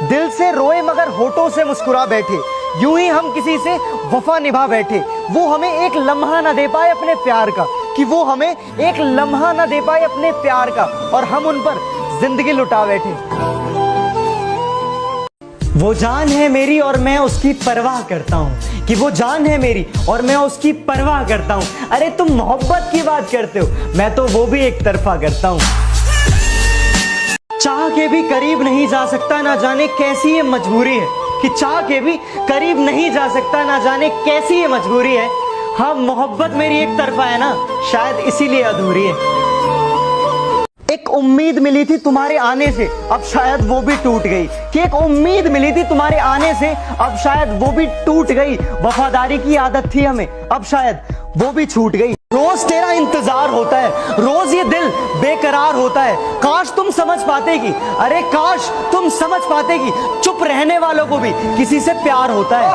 दिल से रोए मगर होठों से मुस्कुरा बैठे, यूं ही हम किसी से वफा निभा बैठे। वो हमें एक लम्हा न दे पाए अपने प्यार का, कि वो हमें एक लम्हा न दे पाए अपने प्यार का, और हम उन पर जिंदगी लुटा बैठे। वो जान है मेरी और मैं उसकी परवाह करता हूँ, कि वो जान है मेरी और मैं उसकी परवाह करता हूँ। अरे तुम मोहब्बत की बात करते हो, मैं तो वो भी एक तरफा करता हूँ। चाह के भी करीब नहीं जा सकता, ना जाने कैसी ये मजबूरी है, कि चाह के भी करीब नहीं जा सकता, ना जाने कैसी ये मजबूरी है। हाँ, मोहब्बत मेरी एक तरफा है ना, शायद इसीलिए अधूरी है। एक उम्मीद मिली थी तुम्हारे आने से, अब शायद वो भी टूट गई, कि एक उम्मीद मिली थी तुम्हारे आने से, अब शायद वो भी टूट गई। वफादारी की आदत थी हमें, अब शायद वो भी छूट गई। रोज तेरा इंतजार होता है, रोज ये दिल बेकरार होता है। काश तुम समझ पाते कि, अरे काश तुम समझ पाते कि चुप रहने वालों को भी किसी से प्यार होता है।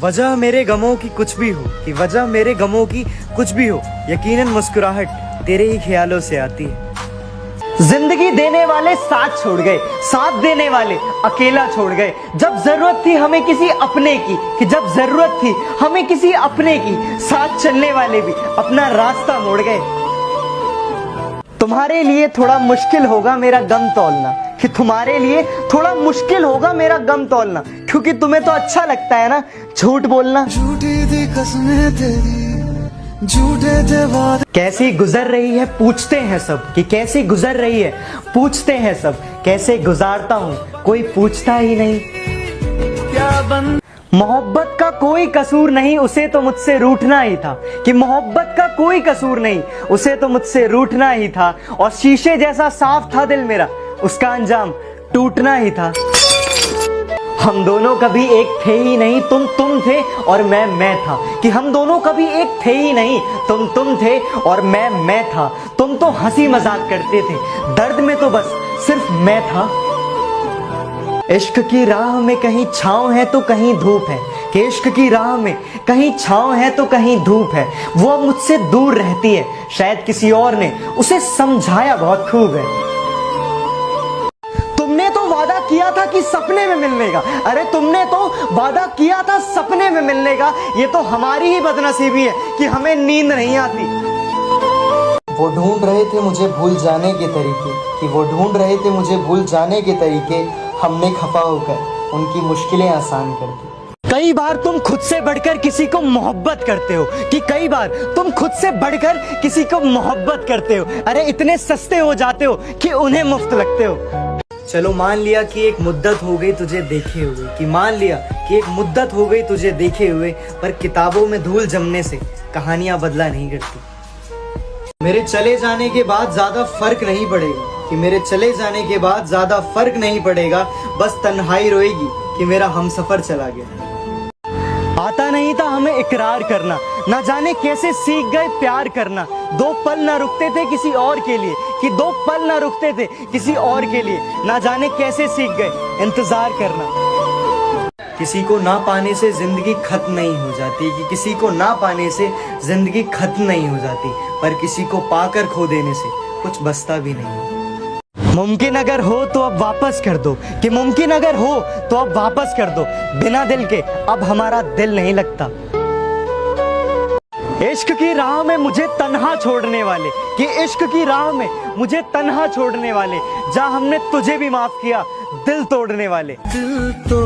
वजह मेरे गमों की कुछ भी हो, कि वजह मेरे गमों की कुछ भी हो, यकीनन मुस्कुराहट तेरे ही ख्यालों से आती है। जिंदगी देने वाले साथ छोड़ गए, साथ देने वाले अकेला छोड़ गए। जब जरूरत थी हमें किसी अपने की, कि जब जरूरत थी हमें किसी अपने की, साथ चलने वाले भी अपना रास्ता मोड़ गए। तुम्हारे लिए थोड़ा मुश्किल होगा मेरा गम तौलना, कि तुम्हारे लिए थोड़ा मुश्किल होगा मेरा गम तौलना, क्योंकि तुम्हें तो अच्छा लगता है ना झूठ बोलना। झूठी थी कसमें तेरी, झूठे थे वादे। कैसी गुजर रही है पूछते हैं सब, कि कैसी गुजर रही है पूछते हैं सब, कैसे गुजारता हूँ कोई पूछता ही नहीं। क्या बन मोहब्बत का कोई कसूर नहीं, उसे तो मुझसे रूठना ही था, कि मोहब्बत का कोई कसूर नहीं, उसे तो मुझसे रूठना ही था। और शीशे जैसा साफ था दिल मेरा, उसका अंजाम टूटना ही था। हम दोनों कभी एक थे ही नहीं, तुम थे और मैं था, कि हम दोनों कभी एक थे ही नहीं, तुम थे और मैं था। तुम तो हंसी मजाक करते थे, दर्द में तो बस सिर्फ मैं था। इश्क की राह में कहीं छाँव है तो कहीं धूप है, कि इश्क की राह में कहीं छाँव है तो कहीं धूप है। वो अब मुझसे दूर रहती है, शायद किसी और ने उसे समझाया बहुत खूब है। तुमने तो वादा किया था कि सपने में मिलने का, अरे तुमने तो वादा किया था सपने में मिलने का। ये तो हमारी ही बदनसीबी है कि हमें नींद नहीं आती। वो ढूंढ रहे थे मुझे भूल जाने के तरीके, कि वो ढूंढ रहे थे मुझे भूल जाने के तरीके, हमने खफा होकर उनकी मुश्किलें आसान कर दी। कई बार तुम खुद से बढ़कर किसी को मोहब्बत करते हो, कि कई बार तुम खुद से बढ़कर किसी को मोहब्बत करते हो। अरे इतने सस्ते हो जाते हो कि उन्हें मुफ्त लगते हो। चलो मान लिया कि एक मुद्दत हो गई तुझे देखे हुए, कि मान लिया कि एक मुद्दत हो गई तुझे देखे हुए, पर किताबों में धूल जमने से कहानियां बदला नहीं करती। मेरे चले जाने के बाद ज्यादा फर्क नहीं पड़ेगा, कि मेरे चले जाने के बाद ज्यादा फर्क नहीं पड़ेगा, बस तन्हाई रोएगी कि मेरा हमसफर चला गया। आता नहीं था हमें इकरार करना, ना जाने कैसे सीख गए प्यार करना। दो पल ना रुकते थे किसी और के लिए, कि दो पल ना रुकते थे किसी और के लिए, ना जाने कैसे सीख गए इंतजार करना। किसी को ना पाने से जिंदगी खत्म नहीं हो जाती, कि किसी को ना पाने से जिंदगी खत्म नहीं हो जाती, पर किसी को पाकर खो देने से कुछ बचता भी नहीं। मुमकिन अगर हो तो अब वापस कर दो, कि मुमकिन अगर हो तो अब वापस कर दो। बिना दिल के अब हमारा दिल नहीं लगता। इश्क की राह में मुझे तन्हा छोड़ने वाले, कि इश्क की राह में मुझे तन्हा छोड़ने वाले, जहाँ हमने तुझे भी माफ किया दिल तोड़ने वाले। दिल तो